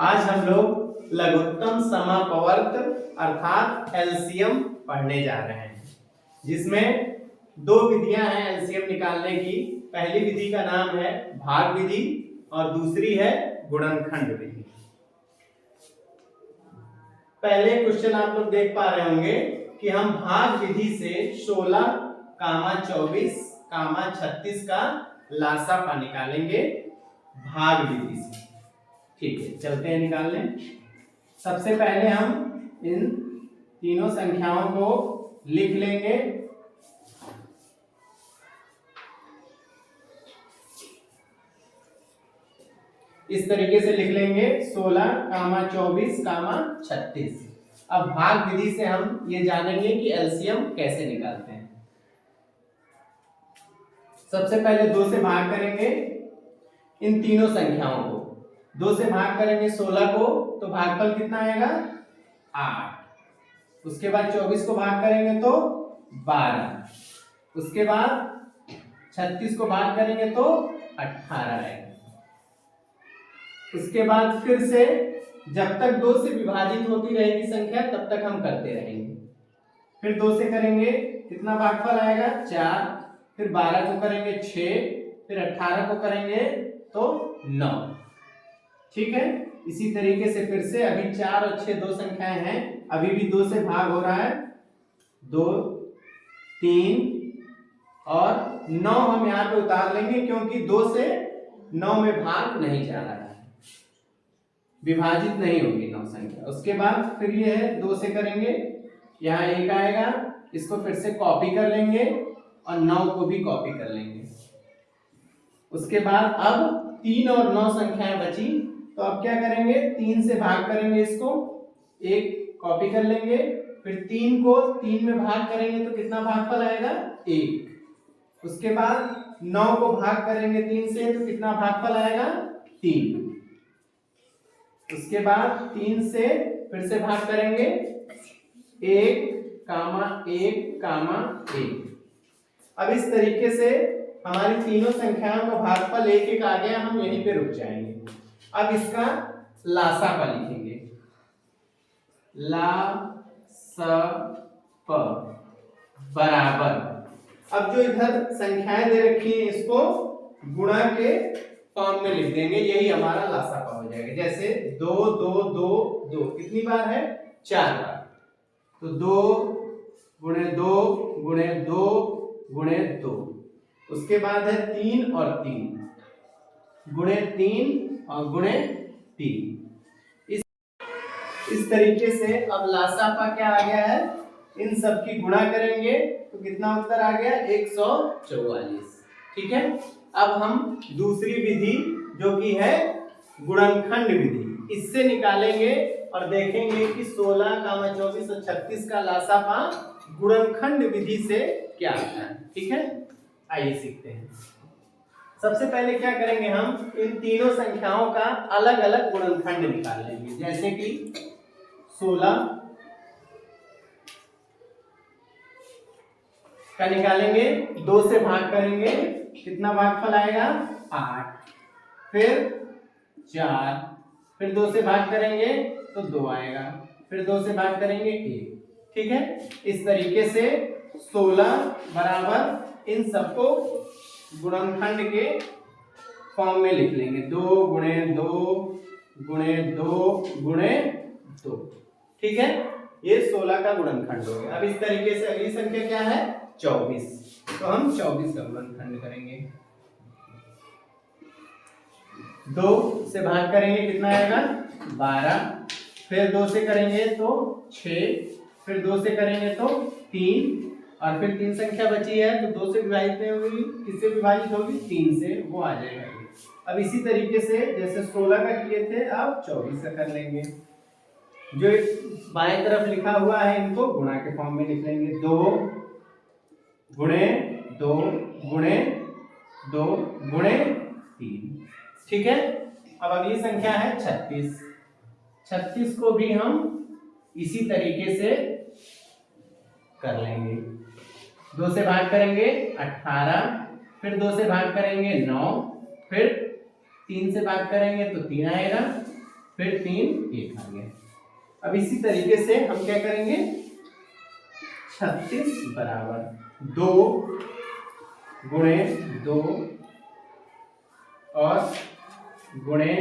आज हम लोग लघुत्तम समापवर्त अर्थात एलसीएम पढ़ने जा रहे हैं, जिसमें दो विधियां हैं एलसीएम निकालने की। पहली विधि का नाम है भाग विधि और दूसरी है गुणनखंड विधि। पहले क्वेश्चन आप लोग देख पा रहे होंगे कि हम भाग विधि से 16, 24, 36 का लासापा निकालेंगे भाग विधि से। ठीक है, चलते हैं निकालने। सबसे पहले हम इन तीनों संख्याओं को लिख लेंगे। इस तरीके से लिख लेंगे 16, 24, 36। अब भाग विधि से हम ये जानेंगे कि एलसीएम कैसे निकालते हैं। सबसे पहले 2 से भाग करेंगे इन तीनों संख्याओं को। 2 से भाग करेंगे 16 को तो भागफल कितना आएगा 8। उसके बाद 24 को भाग करेंगे तो 12। उसके बाद 36 को भाग करेंगे तो 18 आएगा। उसके बाद फिर से जब तक 2 से विभाजित होती रहेगी संख्या तब तक हम करते रहेंगे। फिर 2 से करेंगे कितना भागफल आएगा 4। फिर 12 को करेंगे 6। फिर 18 को करेंगे तो 9। ठीक है, इसी तरीके से फिर से अभी 4 और 6 दो संख्याएं हैं, अभी भी 2 से भाग हो रहा है। 2, 3 और 9 हम यहाँ पे उतार लेंगे क्योंकि 2 से 9 में भाग नहीं जा रहा है, विभाजित नहीं होगी 9 संख्या। उसके बाद फिर ये है 2 से करेंगे, यहाँ 1 आएगा, इसको फिर से कॉपी कर लेंगे और 9 को भी कॉपी कर लेंगे। उसके बाद अब 3 और 9 संख्याएं बची, तो अब क्या करेंगे 3 से भाग करेंगे, इसको 1 कॉपी कर लेंगे। फिर 3 को 3 में भाग करेंगे तो कितना भागफल आएगा 1। उसके बाद 9 को भाग करेंगे 3 से तो कितना भागफल आएगा 3। उसके बाद 3 से फिर से भाग करेंगे 1, 1, 1। अब इस तरीके से हमारी तीनों संख्याओं का भागफल 1, 1 आ गया, हम यहीं पे रुक जाएंगे। अब इसका लासापा लिखेंगे, ला स प बराबर। अब जो इधर संख्याएं दे रखी हैं इसको गुणा के फॉर्म में लिख देंगे, यही हमारा लासापा हो जाएगा। जैसे 2, 2, 2, 2 कितनी बार है 4 बार, तो 2 गुणे 2 गुणे 2 गुणे 2। उसके बाद है 3 और 3 गुणे 3 और गुणे 3। इस तरीके से अब लासापा क्या आ गया है, इन सब की गुणा करेंगे तो कितना उत्तर आ गया 144। ठीक है, अब हम दूसरी विधि जो कि है गुणनखंड विधि, इससे निकालेंगे और देखेंगे कि 16, 24 और 36 का लासापा गुणनखंड विधि से क्या आता है। ठीक है, आइए सीखते हैं। सबसे पहले क्या करेंगे, हम इन तीनों संख्याओं का अलग अलग गुणनखंड निकाल लेंगे। जैसे कि 16 का निकालेंगे, 2 से भाग करेंगे, कितना भागफल आएगा 8। फिर 4, फिर 2 से भाग करेंगे तो 2 आएगा, फिर 2 से भाग करेंगे 1। ठीक है, इस तरीके से 16 बराबर इन सबको गुणनखंड के फॉर्म में लिख लेंगे, 2 गुणे 2 गुणे 2 गुणे 2। ठीक है, ये 16 का गुणनखंड हो गया। अब इस तरीके से अगली संख्या क्या है 24, तो हम 24 का गुणनखंड करेंगे। 2 से भाग करेंगे कितना आएगा 12। फिर 2 से करेंगे तो 6। फिर 2 से करेंगे तो 3 और फिर 3 संख्या बची है तो 2 से विभाजित नहीं होगी, किससे विभाजित होगी 3 से, वो आ जाएगा। अब इसी तरीके से जैसे 16 का किए थे अब 24 का कर लेंगे। जो बाएं तरफ लिखा हुआ है इनको गुणा के फॉर्म में लिख लेंगे, 2 गुणे 2 गुणे 2 गुणे 3। ठीक है, अब अगली संख्या है 36। 36 को भी हम इसी तरीके से कर लेंगे। 2 से भाग करेंगे 18, फिर 2 से भाग करेंगे 9, फिर 3 से भाग करेंगे तो 3 आएगा, फिर 3 1 आ गया। अब इसी तरीके से हम क्या करेंगे, 36 बराबर 2 गुणे 2 और गुणे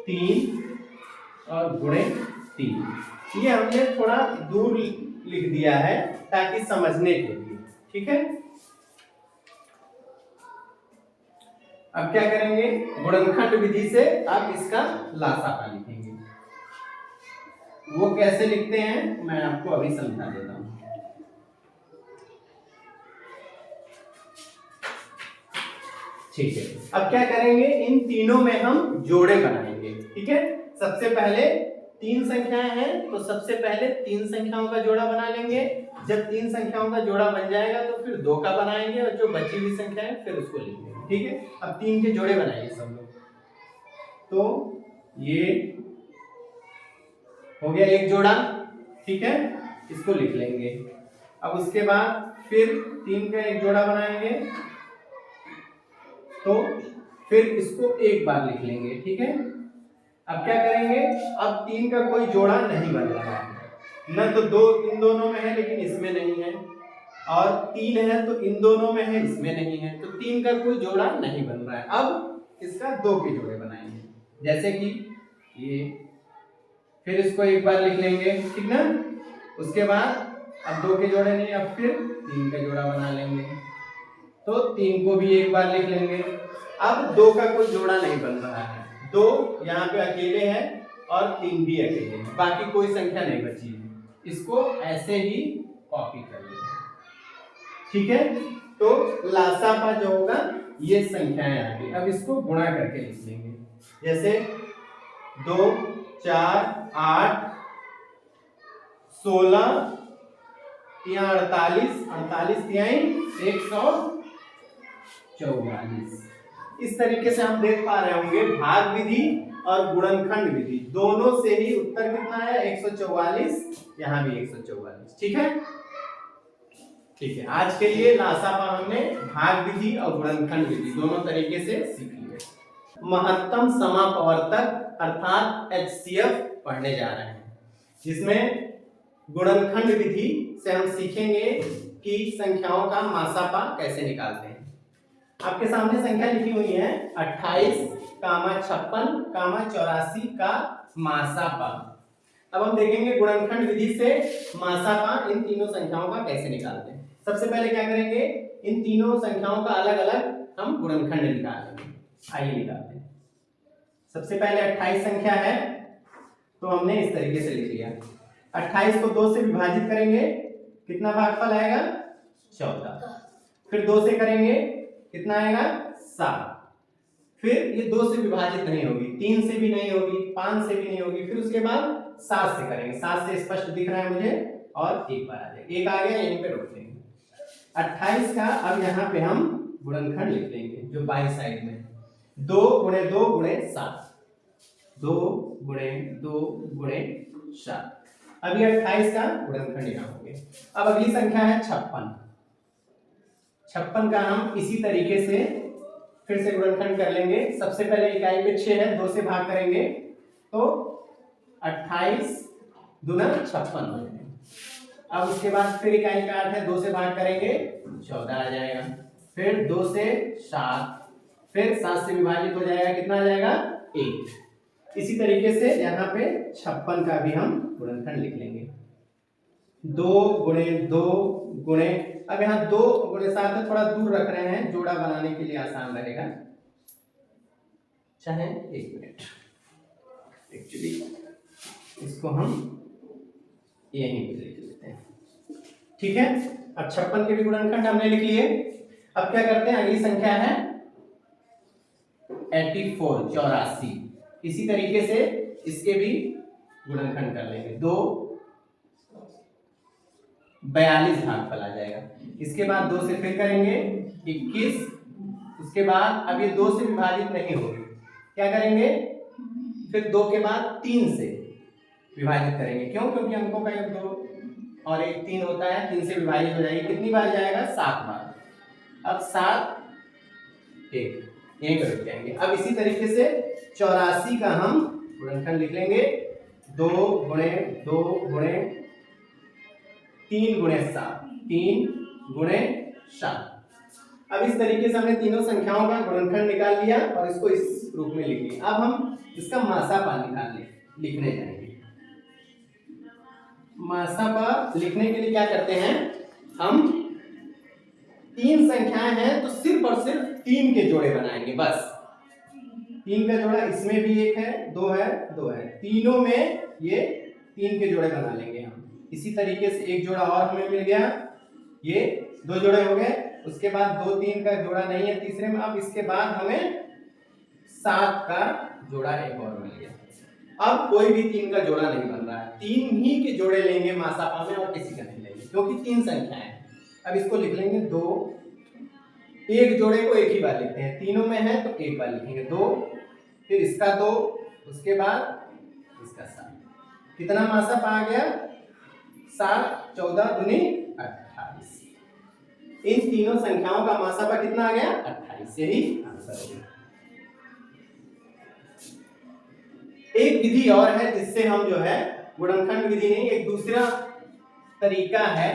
3 और गुणे 3। ये हमने थोड़ा दूर लिख दिया है ताकि समझने के लिए, ठीक है। अब क्या करेंगे, गुणनखंड विधि से आप इसका लासापा लिखेंगे। वो कैसे लिखते हैं मैं आपको अभी समझा देता हूं। ठीक है, अब क्या करेंगे, इन तीनों में हम जोड़े बनाएंगे, ठीक है। सबसे पहले 3 संख्याएं हैं तो सबसे पहले 3 संख्याओं का जोड़ा बना लेंगे। जब 3 संख्याओं का जोड़ा बन जाएगा तो फिर 2 का बनाएंगे और जो बची हुई संख्या है फिर उसको लिख लेंगे, ठीक है। अब 3 के जोड़े बनाइए सब लोग। तो ये हो गया एक जोड़ा, ठीक है, इसको लिख लेंगे। अब उसके बाद फिर 3 का एक जोड़ा बनाएंगे तो फिर इसको एक बार लिख लेंगे, ठीक है। अब क्या करेंगे, अब 3 का कोई जोड़ा नहीं बन रहा है, न तो 2 इन दोनों में है लेकिन इसमें नहीं है, और 3 है तो इन दोनों में है इसमें नहीं है, तो 3 का कोई जोड़ा नहीं बन रहा है। अब इसका 2 के जोड़े बनाएंगे, जैसे कि ये, फिर इसको एक बार लिख लेंगे, ठीक ना। उसके बाद अब 2 के जोड़े नहीं, अब फिर 3 का जोड़ा बना लेंगे, तो 3 को भी एक बार लिख लेंगे। अब 2 का कोई जोड़ा नहीं बन रहा है, 2 यहाँ पे अकेले हैं और 3 भी अकेले हैं, बाकी कोई संख्या नहीं बची है। इसको ऐसे ही कॉपी कर लेंगे, ठीक है। तो लासापा जो होगा ये संख्याएं आ गई। अब इसको गुणा करके लिख लेंगे, जैसे 2 4 8 16 3 48 48 3 144। इस तरीके से हम देख पा रहे होंगे भाग विधि और गुणनखंड विधि दोनों से ही उत्तर कितना है, 144, यहाँ भी 144, ठीक है। ठीक है, आज के लिए लासापा हमने भाग विधि और गुणनखंड विधि दोनों तरीके से सीख लिए। महत्तम समापवर्तक अर्थात HCF पढ़ने जा रहे हैं, जिसमें गुणनखंड विधि से हम सीखेंगे कि संख्याओं का मासापा कैसे निकालते हैं। आपके सामने संख्या लिखी हुई है 28, 56, 84 का मासापा। अब हम देखेंगे गुणनखंड विधि से मासापा इन तीनों संख्याओं का कैसे निकालते हैं। सबसे पहले क्या करेंगे, इन तीनों संख्याओं का अलग अलग हम गुणनखंड निकालेंगे। आइए निकालते हैं। सबसे पहले 28 संख्या है तो हमने इस तरीके से लिख लिया। 28 को 2 से विभाजित करेंगे, कितना भागफल आएगा, 14। फिर 2 से करेंगे, कितना आएगा, 7। फिर ये 2 से विभाजित नहीं होगी, 3 से भी नहीं होगी, 5 से भी नहीं होगी, फिर उसके बाद 7 से करेंगे। 7 से स्पष्ट दिख रहा है मुझे, और एक बार आ जाएगा, एक आ गया, यहीं पे रोक देंगे। 28 का अब यहाँ पे हम गुणनखंड लिख लेंगे जो बाई साइड में, 2 गुणे 2 गुणे 7, 2 गुणे 2 गुणे 7। अब ये 28 का गुणनखंड यहाँ हो गया। अब अगली संख्या है 56। 56 का हम इसी तरीके से फिर से गुणनखंड कर लेंगे। सबसे पहले इकाई पे 6 है, 2 से भाग करेंगे तो 28 दूना 56 हो जाएगा। अब उसके बाद फिर इकाई पे 8 है, 2 से भाग करेंगे 14 आ जाएगा। फिर 2 से 7, फिर 7 से विभाजित हो जाएगा, कितना आ जाएगा, 1। इसी तरीके से यहाँ पे 56 का भी हम गुणनखंड लिख लेंगे, 2 गुणे 2 गुणे, अब यहाँ 2 गुणे 7 है, थोड़ा दूर रख रहे हैं, जोड़ा बनाने के लिए आसान रहेगा। चाहे 1 मिनट, एक्चुअली इसको हम यहीं पे लिख लेते हैं, ठीक है। अब 56 के भी गुणनखंड हमने लिख लिए। अब क्या करते हैं, अगली संख्या है 84, 84। इसी तरीके से इसके भी गुणनखंड कर लेंगे, 2 42 भागफल आ जाएगा। इसके बाद 2 से फिर करेंगे 21। उसके बाद अब ये 2 से विभाजित नहीं होगी, क्या करेंगे, फिर 2 के बाद 3 से विभाजित करेंगे। क्यों, क्योंकि अंकों का योग 2 और 1 3 होता है, 3 से विभाजित हो जाएगी, कितनी बार जाएगा, 7 बार। अब 7 1 यहीं पर रुक जाएंगे। अब इसी तरीके से 84 का हम गुणनखंड लिख लेंगे 2 गुणे 2 गुणे 3 गुणे 7, 3 गुणे 7। अब इस तरीके से हमने तीनों संख्याओं का गुणनखंड निकाल लिया और इसको इस रूप में लिख लिया। अब हम इसका मासापा लिखने जाएंगे। मासापा लिखने के लिए क्या करते हैं, हम तीन संख्याएं हैं तो सिर्फ और सिर्फ 3 के जोड़े बनाएंगे बस। 3 का जोड़ा इसमें भी 1 है, 2 है, 2 है, तीनों में ये 3 के जोड़े बना लेंगे हम। इसी तरीके से एक जोड़ा और हमें मिल गया, ये 2 जोड़े हो गए। उसके बाद 2 3 का जोड़ा नहीं है तीसरे में। अब इसके बाद हमें 7 का जोड़ा एक और मिल गया। अब कोई भी 3 का जोड़ा नहीं बन रहा है, 3 ही के जोड़े लेंगे मासापा में और किसी का नहीं लेंगे क्योंकि 3 संख्याएं हैं। अब इसको लिख लेंगे 2, एक जोड़े को एक ही बार लिखते हैं, तीनों में है तो एक बार लिखेंगे 2, फिर इसका 2, उसके बाद इसका 7। कितना मासापा आ गया, 7 14 दूनी 28। इन तीनों संख्याओं का मासापा कितना आ गया, 28। यही आंसर हो गया। एक विधि और है जिससे हम जो है गुणनखंड विधि नहीं, एक दूसरा तरीका है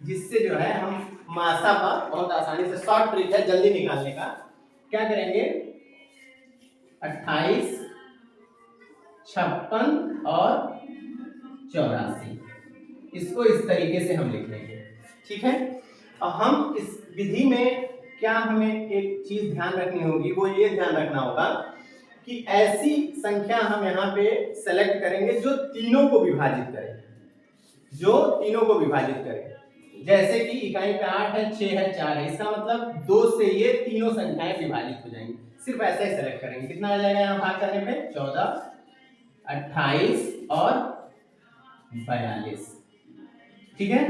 जिससे जो है हम मासापा बहुत आसानी से, शॉर्ट ट्रिक है जल्दी निकालने का। क्या करेंगे, 28, 56 और 84, इसको इस तरीके से हम लिख लेंगे। ठीक है, और हम इस विधि में क्या हमें एक चीज ध्यान रखनी होगी, वो ये ध्यान रखना होगा कि ऐसी संख्या हम यहाँ पे सेलेक्ट करेंगे जो तीनों को विभाजित करे, जो तीनों को विभाजित करे। जैसे कि इकाई पे 8 है, 6 है, 4 है, इसका मतलब 2 से ये तीनों संख्याएं विभाजित हो जाएंगी। सिर्फ ऐसा ही सेलेक्ट करेंगे। कितना आ जाएगा यहाँ भाग करने पे, 14, 28 और 42। ठीक है,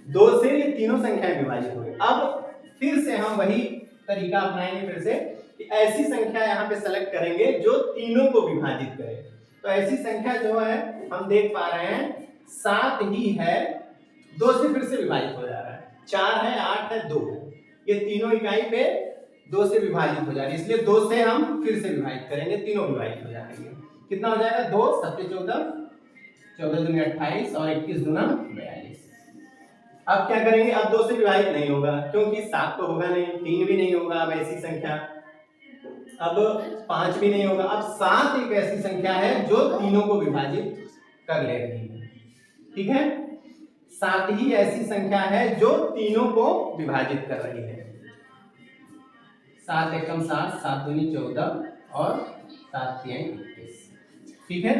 2 से ये तीनों संख्याएं विभाजित हो गई। अब फिर से हम वही तरीका अपनाएंगे, फिर से कि ऐसी संख्या यहाँ पे सेलेक्ट करेंगे जो तीनों को विभाजित करे। तो ऐसी संख्या जो है हम देख पा रहे हैं 7 ही है, 2 से फिर से विभाजित हो जा रहा है, 4 है, 8 है, 2 है, ये तीनों इकाई पे 2 से विभाजित हो जा रही है, इसलिए 2 से हम फिर से विभाजित करेंगे, तीनों विभाजित हो जाएंगे। कितना हो जाएगा, 2 7 14, 14 दूनी 28 और 21 दूना 42। अब क्या करेंगे, अब 2 से विभाजित नहीं होगा क्योंकि 7 तो होगा नहीं, 3 भी नहीं होगा, अब ऐसी संख्या, अब 5 भी नहीं होगा। अब 7 एक ऐसी संख्या है जो तीनों को विभाजित कर ले रही है। ठीक है, 7 ही ऐसी संख्या है जो तीनों को विभाजित कर रही है। 7 एकम 7, 7 दूनी 14 और 7 तिहाई 21। ठीक है,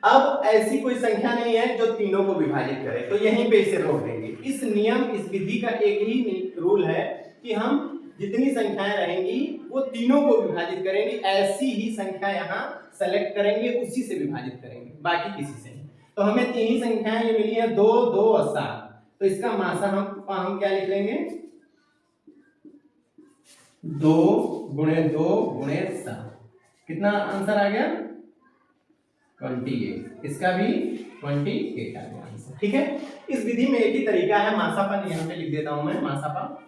अब ऐसी कोई संख्या नहीं है जो तीनों को विभाजित करे, तो यहीं पे इसे रोक देंगे। इस नियम, इस विधि का एक ही रूल है कि हम जितनी संख्याएं रहेंगी वो तीनों को विभाजित करेंगे, ऐसी ही संख्या यहाँ सेलेक्ट करेंगे, उसी से विभाजित करेंगे, बाकी किसी से नहीं। तो हमें 3 ही संख्याएं ये मिली है, 2 2 और 7। तो इसका मासा हम क्या लिख लेंगे, 2 गुणे 2 गुणे 7। कितना आंसर आ गया, 28। इसका भी 28 आ गया आंसर। ठीक है, इस विधि में एक ही तरीका है मासापा, यहाँ पे लिख देता हूं मैं मासापा।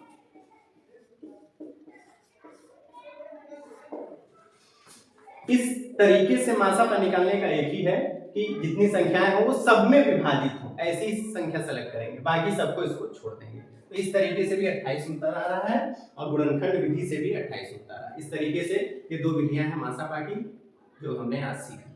इस तरीके से मासापा निकालने का एक ही है कि जितनी संख्याएं हो वो सब में विभाजित हो, ऐसी संख्या सेलेक्ट करेंगे, बाकी सबको इसको छोड़ देंगे। तो इस तरीके से भी 28 उत्तर आ रहा है और गुणनखंड विधि से भी 28 उत्तर आ रहा है। इस तरीके से ये 2 विधियां हैं मासापा की जो हमने आज सीखी।